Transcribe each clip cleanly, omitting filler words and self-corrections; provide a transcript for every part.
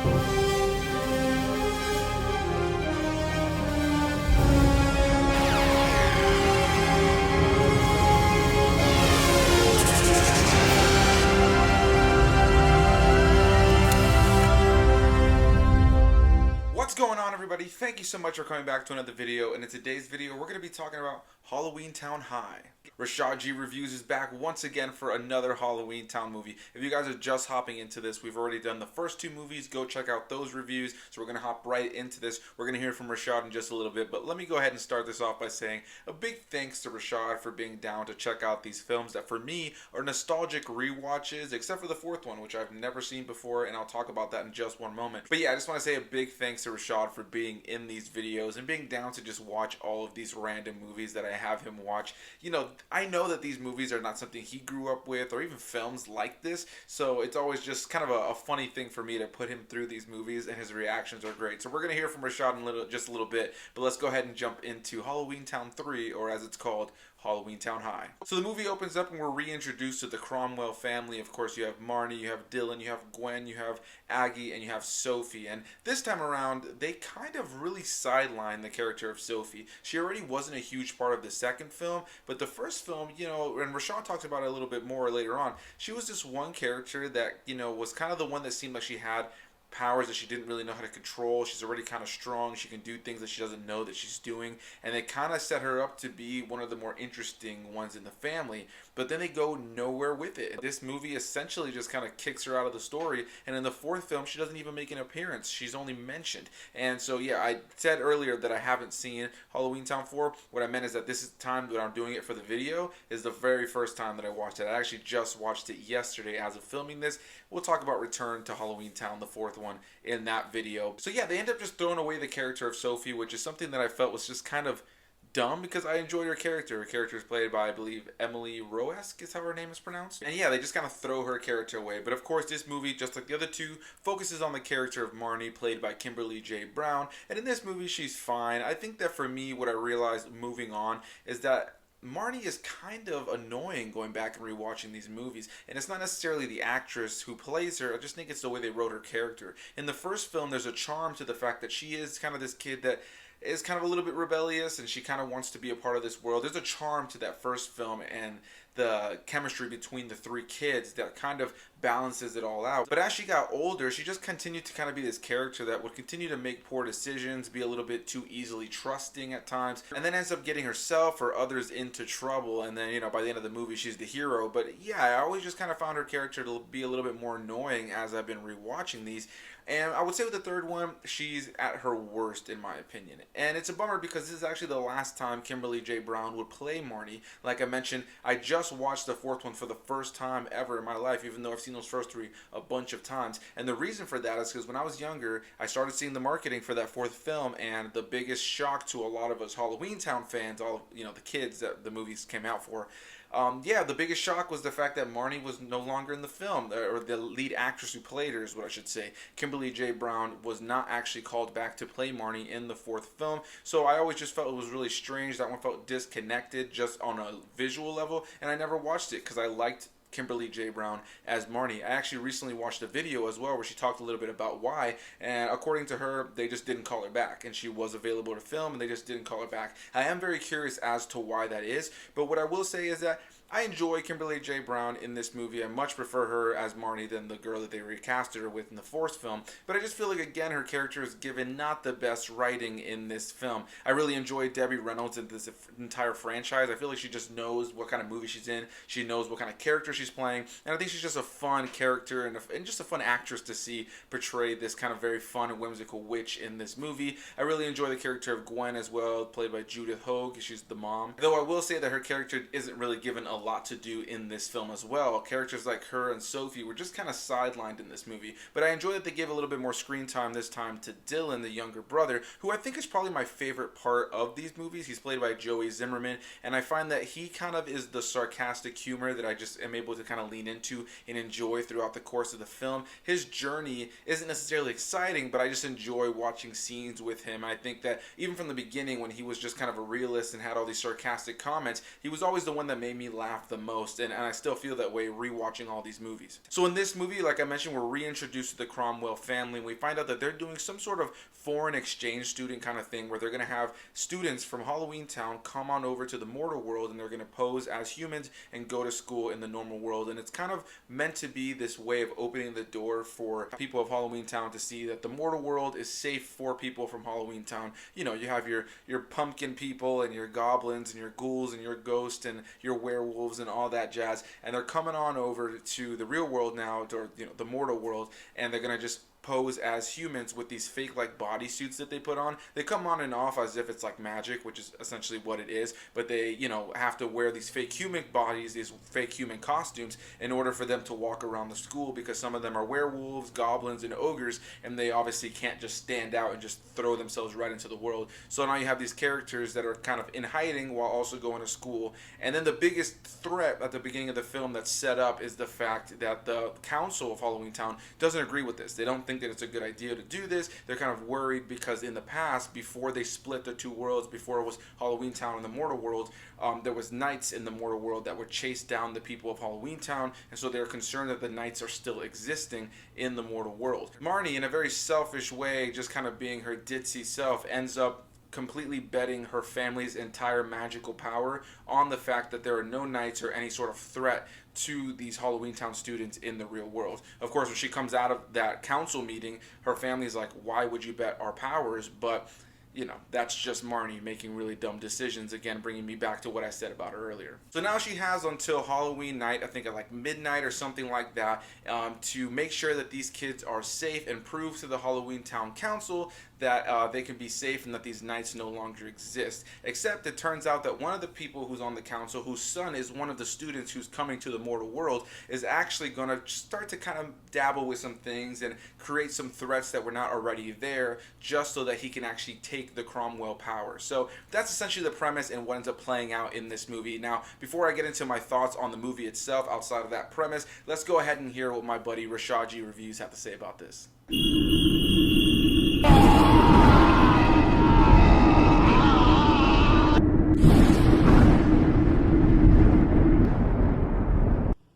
What's going on, everybody? Thank you so much for coming back to another video, and in today's video we're going to be talking about Halloweentown High. Rashad G Reviews is back once again for another Halloweentown movie. If you guys are just hopping into this, we've already done the first two movies. Go check out those reviews. So we're going to hop right into this. We're going to hear from Rashad in just a little bit, but let me go ahead and start this off by saying a big thanks to Rashad for being down to check out these films that for me are nostalgic rewatches, except for the fourth one, which I've never seen before, and I'll talk about that in just one moment. But yeah, I just want to say a big thanks to Rashad for being in these videos and being down to just watch all of these random movies that I have him watch. You know, I know that these movies are not something he grew up with, or even films like this, so it's always just kind of a funny thing for me to put him through these movies, and his reactions are great. So we're going to hear from Rashad in just a little bit, but let's go ahead and jump into Halloweentown 3, or as it's called, Halloweentown High. So the movie opens up and we're reintroduced to the Cromwell family. Of course, you have Marnie, you have Dylan, you have Gwen, you have Aggie, and you have Sophie. And this time around, they kind of really sideline the character of Sophie. She already wasn't a huge part of the second film, but the first film, you know, and Rashad talks about it a little bit more later on, she was just one character that, you know, was kind of the one that seemed like she had powers that she didn't really know how to control. She's already kind of strong. She can do things that she doesn't know that she's doing, and they kind of set her up to be one of the more interesting ones in the family, but then they go nowhere with it. This movie essentially just kind of kicks her out of the story, and in the fourth film she doesn't even make an appearance. She's only mentioned. And so yeah, I said earlier that I haven't seen Halloweentown 4. What I meant is that this is the time that I'm doing it for the video is the very first time that I watched it. I actually just watched it yesterday as of filming this. We'll talk about Return to Halloweentown, the fourth one, in that video. So yeah, they end up just throwing away the character of Sophie, which is something that I felt was just kind of dumb because I enjoyed her character. Her character is played by, I believe, Emily Roesk is how her name is pronounced. And yeah, they just kind of throw her character away. But of course, this movie, just like the other two, focuses on the character of Marnie, played by Kimberly J. Brown. And in this movie, she's fine. I think that for me, what I realized moving on is that Marnie is kind of annoying going back and rewatching these movies, and it's not necessarily the actress who plays her. I just think it's the way they wrote her character. In the first film, there's a charm to the fact that she is kind of this kid that is kind of a little bit rebellious, and she kind of wants to be a part of this world. There's a charm to that first film, and the chemistry between the three kids that kind of balances it all out. But as she got older, she just continued to kind of be this character that would continue to make poor decisions, be a little bit too easily trusting at times, and then ends up getting herself or others into trouble. And then, you know, by the end of the movie, she's the hero. But yeah, I always just kind of found her character to be a little bit more annoying as I've been rewatching these. And I would say with the third one, she's at her worst in my opinion. And it's a bummer because this is actually the last time Kimberly J. Brown would play Marnie. Like I mentioned, I just watched the fourth one for the first time ever in my life, even though I've seen those first three a bunch of times. And the reason for that is because when I was younger, I started seeing the marketing for that fourth film, and the biggest shock to a lot of us Halloweentown fans, all, you know, the kids that the movies came out for, yeah, the biggest shock was the fact that Marnie was no longer in the film, or the lead actress who played her is what I should say. Kimberly J. Brown was not actually called back to play Marnie in the fourth film, so I always just felt it was really strange. That one felt disconnected just on a visual level, and I never watched it because I liked Kimberly J. Brown as Marnie. I actually recently watched a video as well where she talked a little bit about why, and according to her, they just didn't call her back, and she was available to film and they just didn't call her back. I am very curious as to why that is, but what I will say is that I enjoy Kimberly J. Brown in this movie. I much prefer her as Marnie than the girl that they recasted her with in the fourth film, but I just feel like, again, her character is given not the best writing in this film. I really enjoy Debbie Reynolds in this entire franchise. I feel like she just knows what kind of movie she's in. She knows what kind of character she's playing, and I think she's just a fun character and just a fun actress to see portray this kind of very fun and whimsical witch in this movie. I really enjoy the character of Gwen as well, played by Judith Hogue. She's the mom. Though I will say that her character isn't really given a lot to do in this film as well. Characters like her and Sophie were just kind of sidelined in this movie, but I enjoy that they gave a little bit more screen time this time to Dylan, the younger brother, who I think is probably my favorite part of these movies. He's played by Joey Zimmerman, and I find that he kind of is the sarcastic humor that I just am able to kind of lean into and enjoy throughout the course of the film. His journey isn't necessarily exciting, but I just enjoy watching scenes with him. I think that even from the beginning, when he was just kind of a realist and had all these sarcastic comments, he was always the one that made me laugh laugh the most, and I still feel that way rewatching all these movies. So in this movie, like I mentioned, we're reintroduced to the Cromwell family, and we find out that they're doing some sort of foreign exchange student kind of thing where they're going to have students from Halloweentown come on over to the mortal world, and they're going to pose as humans and go to school in the normal world. And it's kind of meant to be this way of opening the door for people of Halloweentown to see that the mortal world is safe for people from Halloweentown. You know, you have your pumpkin people and your goblins and your ghouls and your ghosts and your werewolves and all that jazz, and they're coming on over to the real world now, or the mortal world, and they're going to just pose as humans with these fake like bodysuits that they put on. They come on and off as if it's like magic, which is essentially what it is, but they have to wear these fake human bodies, these fake human costumes, in order for them to walk around the school, because some of them are werewolves, goblins, and ogres, and they obviously can't just stand out and just throw themselves right into the world. So now you have these characters that are kind of in hiding while also going to school. And then the biggest threat at the beginning of the film that's set up is the fact that the council of Halloweentown doesn't agree with this. They don't think that it's a good idea to do this. They're kind of worried because in the past, before they split the two worlds, before it was Halloweentown and the mortal world, there was knights in the mortal world that would chase down the people of Halloweentown, and so they're concerned that the knights are still existing in the mortal world. Marnie, in a very selfish way, just kind of being her ditzy self, ends up completely betting her family's entire magical power on the fact that there are no knights or any sort of threat to these Halloweentown students in the real world. Of course, when she comes out of that council meeting, her family's like, why would you bet our powers? But that's just Marnie making really dumb decisions, again bringing me back to what I said about her earlier. So now she has until Halloween night, I think at like midnight or something like that, to make sure that these kids are safe and prove to the Halloweentown Council that they can be safe and that these knights no longer exist. Except it turns out that one of the people who's on the council, whose son is one of the students who's coming to the mortal world, is actually going to start to kind of dabble with some things and create some threats that were not already there, just so that he can actually take the Cromwell power. So that's essentially the premise and what ends up playing out in this movie. Now, before I get into my thoughts on the movie itself outside of that premise, let's go ahead and hear what my buddy Rashad G Reviews have to say about this.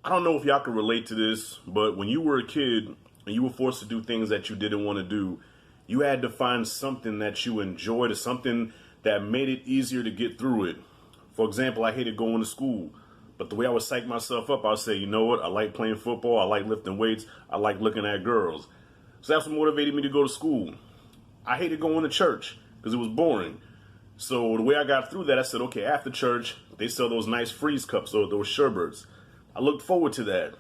I don't know if y'all can relate to this, but when you were a kid and you were forced to do things that you didn't want to do, you had to find something that you enjoyed or something that made it easier to get through it. For example, I hated going to school, but the way I would psych myself up, I would say, you know what, I like playing football, I like lifting weights, I like looking at girls. So that's what motivated me to go to school. I hated going to church because it was boring. So the way I got through that, I said, okay, after church, they sell those nice freeze cups or those sherbets. I looked forward to that.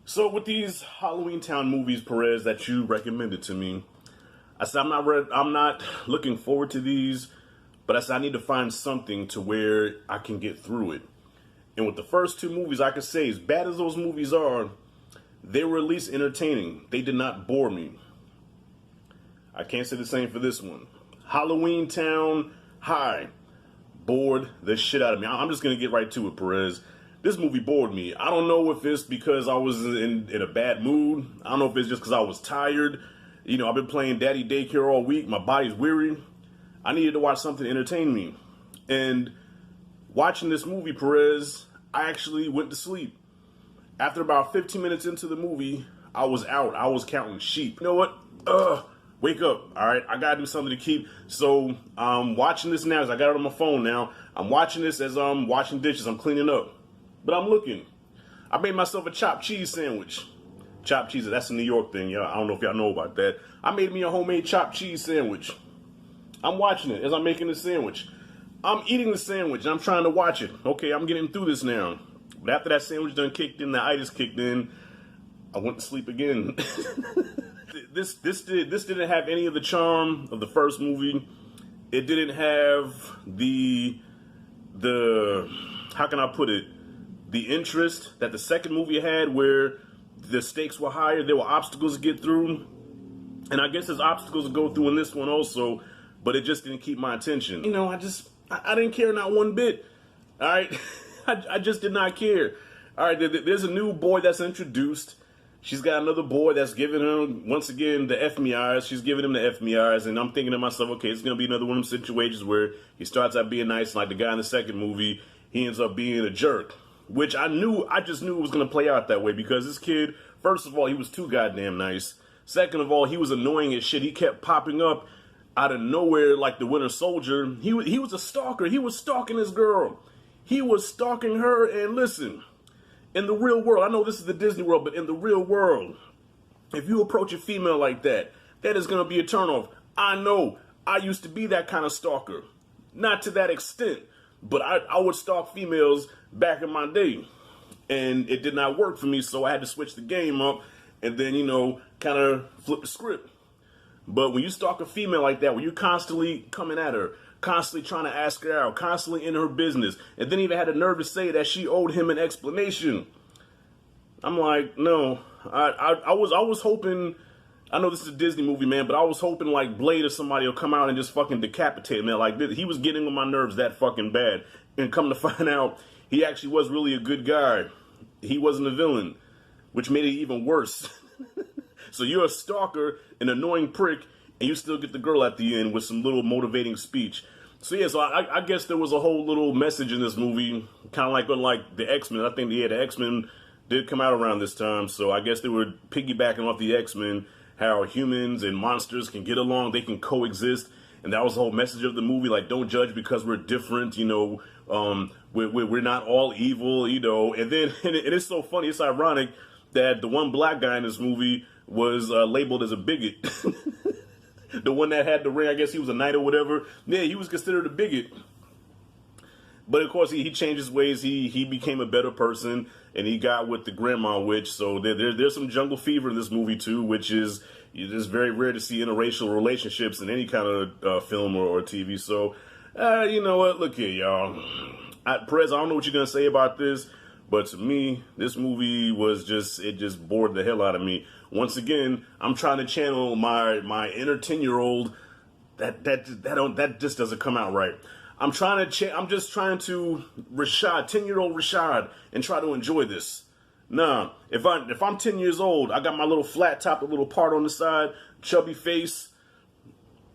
So with these Halloweentown movies, Perez, that you recommended to me, I said, I'm not looking forward to these, but I said I need to find something to where I can get through it. And with the first two movies, I could say, as bad as those movies are, they were at least entertaining. They did not bore me. I can't say the same for this one. Halloweentown High bored the shit out of me. I'm just going to get right to it, Perez. This movie bored me. I don't know if it's because I was in a bad mood. I don't know if it's just because I was tired. I've been playing daddy daycare all week. My body's weary. I needed to watch something to entertain me. And watching this movie, Perez, I actually went to sleep. After about 15 minutes into the movie, I was out. I was counting sheep. You know what? Wake up. All right, I gotta do something to keep. So I'm watching this now as I got it on my phone now. I'm watching this as I'm washing dishes. I'm cleaning up. But I'm looking. I made myself a chopped cheese sandwich. Chopped cheese, that's a New York thing. Yeah, I don't know if y'all know about that. I made me a homemade chopped cheese sandwich. I'm watching it as I'm making the sandwich. I'm eating the sandwich and I'm trying to watch it. Okay, I'm getting through this now. But after that sandwich done kicked in, the itis kicked in, I went to sleep again. This didn't have any of the charm of the first movie. It didn't have the how can I put it? The interest that the second movie had, where the stakes were higher, there were obstacles to get through. And I guess there's obstacles to go through in this one also, but it just didn't keep my attention. I didn't care not one bit. All right? I just did not care. All right, there's a new boy that's introduced. She's got another boy that's giving her, once again, the F me eyes. She's giving him the F me eyes, and I'm thinking to myself, okay, it's going to be another one of them situations where he starts out being nice, like the guy in the second movie, he ends up being a jerk. which I just knew it was going to play out that way because this kid, first of all, he was too goddamn nice. Second of all, he was annoying as shit. He kept popping up out of nowhere like the Winter Soldier. He was a stalker. He was stalking this girl. He was stalking her. And listen, in the real world, I know this is the Disney world, but in the real world, if you approach a female like that, that is going to be a turnoff. I know. I used to be that kind of stalker. Not to that extent, but I would stalk females back in my day. And it did not work for me, so I had to switch the game up and then, you know, kind of flip the script. But when you stalk a female like that, when you're constantly coming at her, constantly trying to ask her out, constantly in her business, and then even had the nerve to say that she owed him an explanation, I'm like, no. I was hoping, I know this is a Disney movie, man, but I was hoping like Blade or somebody will come out and just fucking decapitate him, man. Like, he was getting on my nerves that fucking bad. And come to find out, he actually was really a good guy. He wasn't a villain, which made it even worse. So you're a stalker, an annoying prick, and you still get the girl at the end with some little motivating speech. So yeah, so I guess there was a whole little message in this movie, kind of like the X-Men. I think the X-Men did come out around this time, so I guess they were piggybacking off the X-Men, how humans and monsters can get along, they can coexist, and that was the whole message of the movie, like, don't judge because we're different, you know, we're not all evil, you know. And then, and it's so funny, it's ironic that the one black guy in this movie was labeled as a bigot. The one that had the ring, I guess he was a knight or whatever. Yeah, he was considered a bigot. But of course, he changed his ways. He became a better person, and he got with the grandma witch. So there's some jungle fever in this movie too, which is very rare to see interracial relationships in any kind of film or TV. So you know what? Look here, y'all. Perez, I don't know what you're gonna say about this, but to me, this movie was it just bored the hell out of me. Once again, I'm trying to channel my inner 10-year-old. That just doesn't come out right. I'm just trying to Rashad, 10-year-old Rashad, and try to enjoy this. Nah, if I'm 10 years old, I got my little flat top, a little part on the side, chubby face,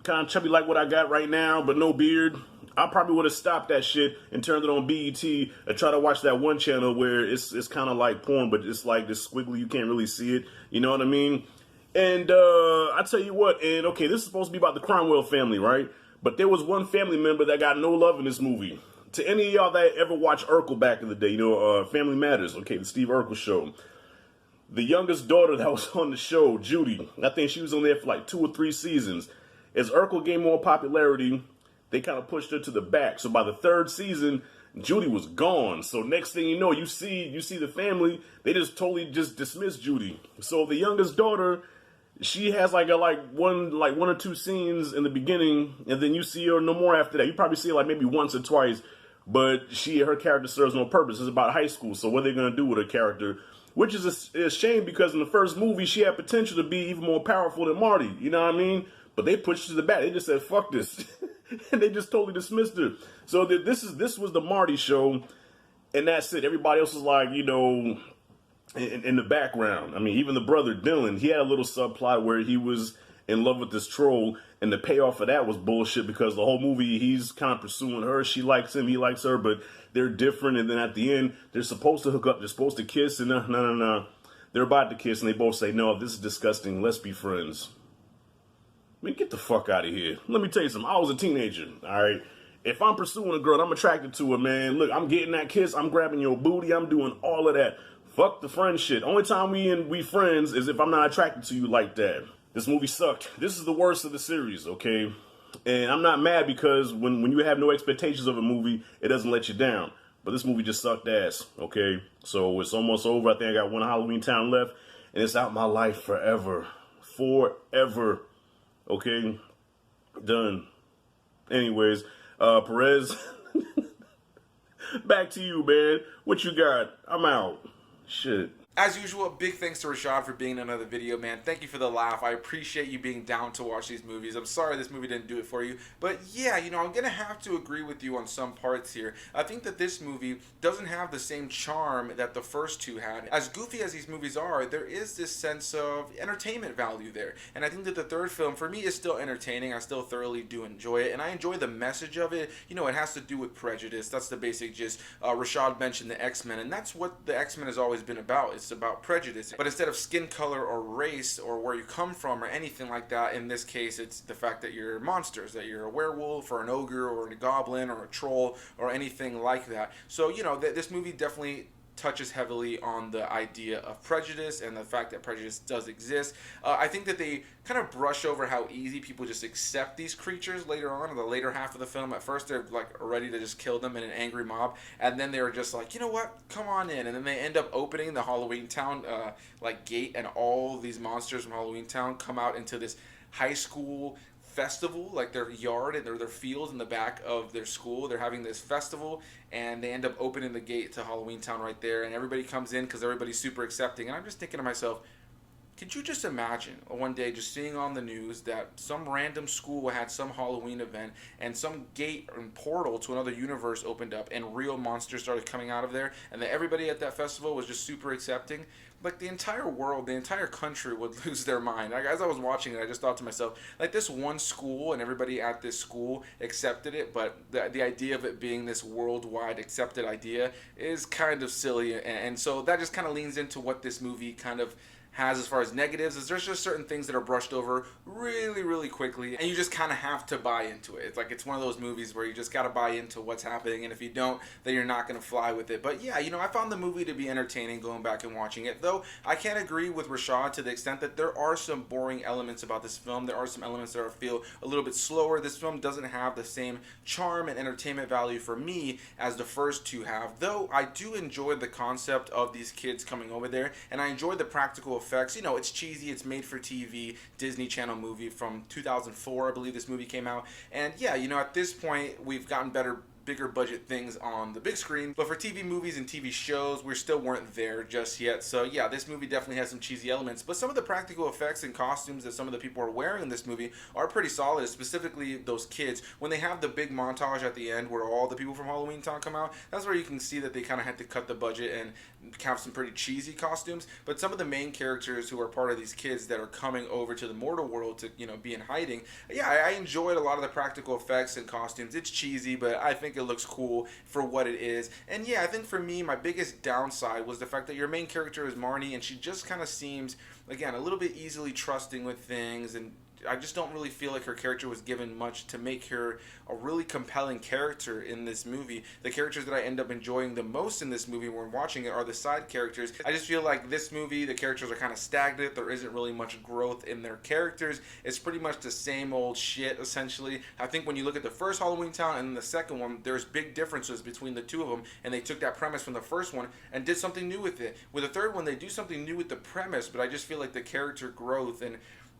kind of chubby like what I got right now, but no beard. I probably would have stopped that shit and turned it on BET and try to watch that one channel where it's kind of like porn, but it's like this squiggly, you can't really see it. You know what I mean? And I tell you what, and okay, this is supposed to be about the Cromwell family, right? But there was one family member that got no love in this movie. To any of y'all that ever watched Urkel back in the day, you know, Family Matters, okay, the Steve Urkel show. The youngest daughter that was on the show, Judy, I think she was on there for like 2 or 3 seasons. As Urkel gained more popularity, they kind of pushed her to the back. So by the 3rd season, Judy was gone. So next thing you know, you see the family, they just totally just dismissed Judy. So the youngest daughter, she has like one or 2 scenes in the beginning, and then you see her no more after that. You probably see her like maybe once or twice, but her character serves no purpose. It's about high school, so what are they gonna do with her character? Which is a shame because in the first movie she had potential to be even more powerful than Marty. You know what I mean? But they pushed her to the back. They just said fuck this, and they just totally dismissed her. So this was the Marty show, and that's it. Everybody else was like, you know, in the background. I mean, even the brother Dylan, he had a little subplot where he was in love with this troll, and the payoff for that was bullshit because the whole movie he's kind of pursuing her. She likes him, he likes her, but they're different. And then at the end, they're supposed to hook up, they're supposed to kiss, and no. They're about to kiss, and they both say, no, this is disgusting, let's be friends. I mean, get the fuck out of here. Let me tell you something. I was a teenager, all right? If I'm pursuing a girl and I'm attracted to her, man, look, I'm getting that kiss, I'm grabbing your booty, I'm doing all of that. Fuck the friend shit. Only time we friends is if I'm not attracted to you like that. This movie sucked. This is the worst of the series, okay? And I'm not mad because when you have no expectations of a movie, it doesn't let you down. But this movie just sucked ass, okay? So it's almost over. I think I got one Halloweentown left, and it's out my life forever. Forever. Okay? Done. Anyways, Perez, back to you, man. What you got? I'm out. Shit. As usual, big thanks to Rashad for being in another video, man. Thank you for the laugh. I appreciate you being down to watch these movies. I'm sorry this movie didn't do it for you. But yeah, you know, I'm going to have to agree with you on some parts here. I think that this movie doesn't have the same charm that the first two had. As goofy as these movies are, there is this sense of entertainment value there. And I think that the third film, for me, is still entertaining. I still thoroughly do enjoy it. And I enjoy the message of it. You know, it has to do with prejudice. That's the basic gist. Rashad mentioned the X-Men, and that's what the X-Men has always been about. It's about prejudice. But instead of skin color or race or where you come from or anything like that, in this case, it's the fact that you're monsters, that you're a werewolf or an ogre or a goblin or a troll or anything like that. So, you know, this movie definitely touches heavily on the idea of prejudice and the fact that prejudice does exist. I think that they kind of brush over how easy people just accept these creatures later on in the later half of the film. At first they're like ready to just kill them in an angry mob, and then they were just like, you know what, come on in. And then they end up opening the Halloweentown like gate, and all these monsters from Halloweentown come out into this high school festival, like their yard and their field in the back of their school. They're having this festival, and they end up opening the gate to Halloweentown right there, and everybody comes in because everybody's super accepting. And I'm just thinking to myself, could you just imagine one day just seeing on the news that some random school had some Halloween event and some gate and portal to another universe opened up and real monsters started coming out of there, and that everybody at that festival was just super accepting? Like, the entire world, the entire country would lose their mind. Like, as I was watching it, I just thought to myself, like, this one school and everybody at this school accepted it, but the idea of it being this worldwide accepted idea is kind of silly. And so that just kind of leans into what this movie kind of has as far as negatives, is there's just certain things that are brushed over really, really quickly, and you just kind of have to buy into it. It's like, it's one of those movies where you just got to buy into what's happening, and if you don't, then you're not going to fly with it. But yeah, you know, I found the movie to be entertaining going back and watching it, though I can't agree with Rashad to the extent that there are some boring elements about this film. There are some elements that feel a little bit slower. This film doesn't have the same charm and entertainment value for me as the first two have, though I do enjoy the concept of these kids coming over there, and I enjoy the practical effects. You know, it's cheesy, it's made for TV, Disney Channel movie from 2004, I believe this movie came out. And yeah, you know, at this point, we've gotten bigger budget things on the big screen, but for TV movies and TV shows, we still weren't there just yet. So yeah, this movie definitely has some cheesy elements, but some of the practical effects and costumes that some of the people are wearing in this movie are pretty solid, specifically those kids. When they have the big montage at the end where all the people from Halloweentown come out, that's where you can see that they kind of had to cut the budget and have some pretty cheesy costumes. But some of the main characters who are part of these kids that are coming over to the mortal world to, you know, be in hiding, yeah, I enjoyed a lot of the practical effects and costumes. It's cheesy, but I think it looks cool for what it is. And yeah, I think for me, my biggest downside was the fact that your main character is Marnie, and she just kind of seems, again, a little bit easily trusting with things, and I just don't really feel like her character was given much to make her a really compelling character in this movie. The characters that I end up enjoying the most in this movie when watching it are the side characters. I just feel like this movie, the characters are kind of stagnant. There isn't really much growth in their characters. It's pretty much the same old shit, essentially. I think when you look at the first Halloweentown and the second one, there's big differences between the two of them, and they took that premise from the first one and did something new with it. With the third one, they do something new with the premise, but I just feel like the character growth and,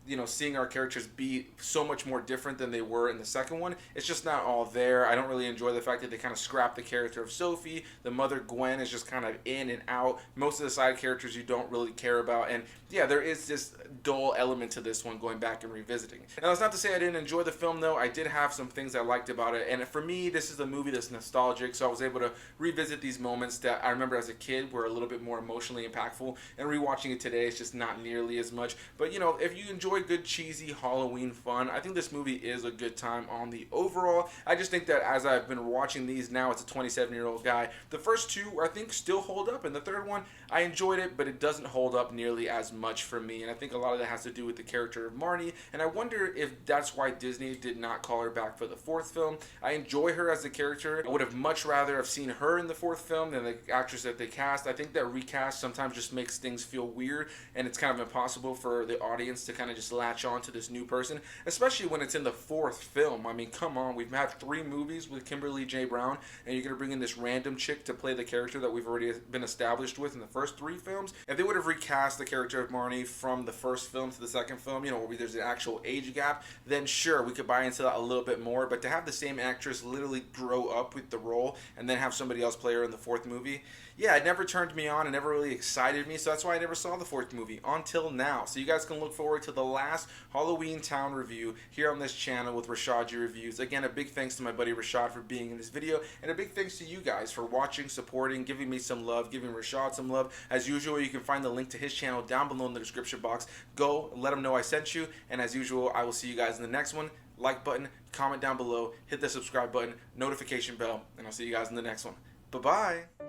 you know, seeing our characters be so much more different than they were in the second one, it's just not all there. I don't really enjoy the fact that they kind of scrapped the character of Sophie. The mother, Gwen, is just kind of in and out. Most of the side characters you don't really care about, and yeah, there is this dull element to this one going back and revisiting. Now, that's not to say I didn't enjoy the film, though. I did have some things I liked about it, and for me, this is a movie that's nostalgic, so I was able to revisit these moments that I remember as a kid were a little bit more emotionally impactful, and rewatching it today, it's just not nearly as much. But, you know, if you enjoy good cheesy Halloween fun, I think this movie is a good time on the overall. I just think that as I've been watching these now, it's a 27-year-old guy. The first two, I think, still hold up, and the third one, I enjoyed it, but it doesn't hold up nearly as much for me, and I think a lot of that has to do with the character of Marnie, and I wonder if that's why Disney did not call her back for the fourth film. I enjoy her as a character. I would have much rather have seen her in the fourth film than the actress that they cast. I think that recast sometimes just makes things feel weird, and it's kind of impossible for the audience to kind of just latch on to this new person, especially when it's in the 4th film. I mean, come on, we've had 3 movies with Kimberly J. Brown, and you're going to bring in this random chick to play the character that we've already been established with in the first 3 films. If they would have recast the character of Marnie from the 1st film to the 2nd film, you know, where there's an actual age gap, then sure, we could buy into that a little bit more. But to have the same actress literally grow up with the role and then have somebody else play her in the 4th movie, yeah, it never turned me on. It never really excited me, so that's why I never saw the 4th movie until now. So you guys can look forward to the last Halloweentown review here on this channel with Rashad G Reviews. Again, a big thanks to my buddy Rashad for being in this video, and a big thanks to you guys for watching, supporting, giving me some love, giving Rashad some love. As usual, you can find the link to his channel down below in the description box. Go, let him know I sent you, and as usual, I will see you guys in the next one. Like button, comment down below, hit the subscribe button, notification bell, and I'll see you guys in the next one. Bye-bye.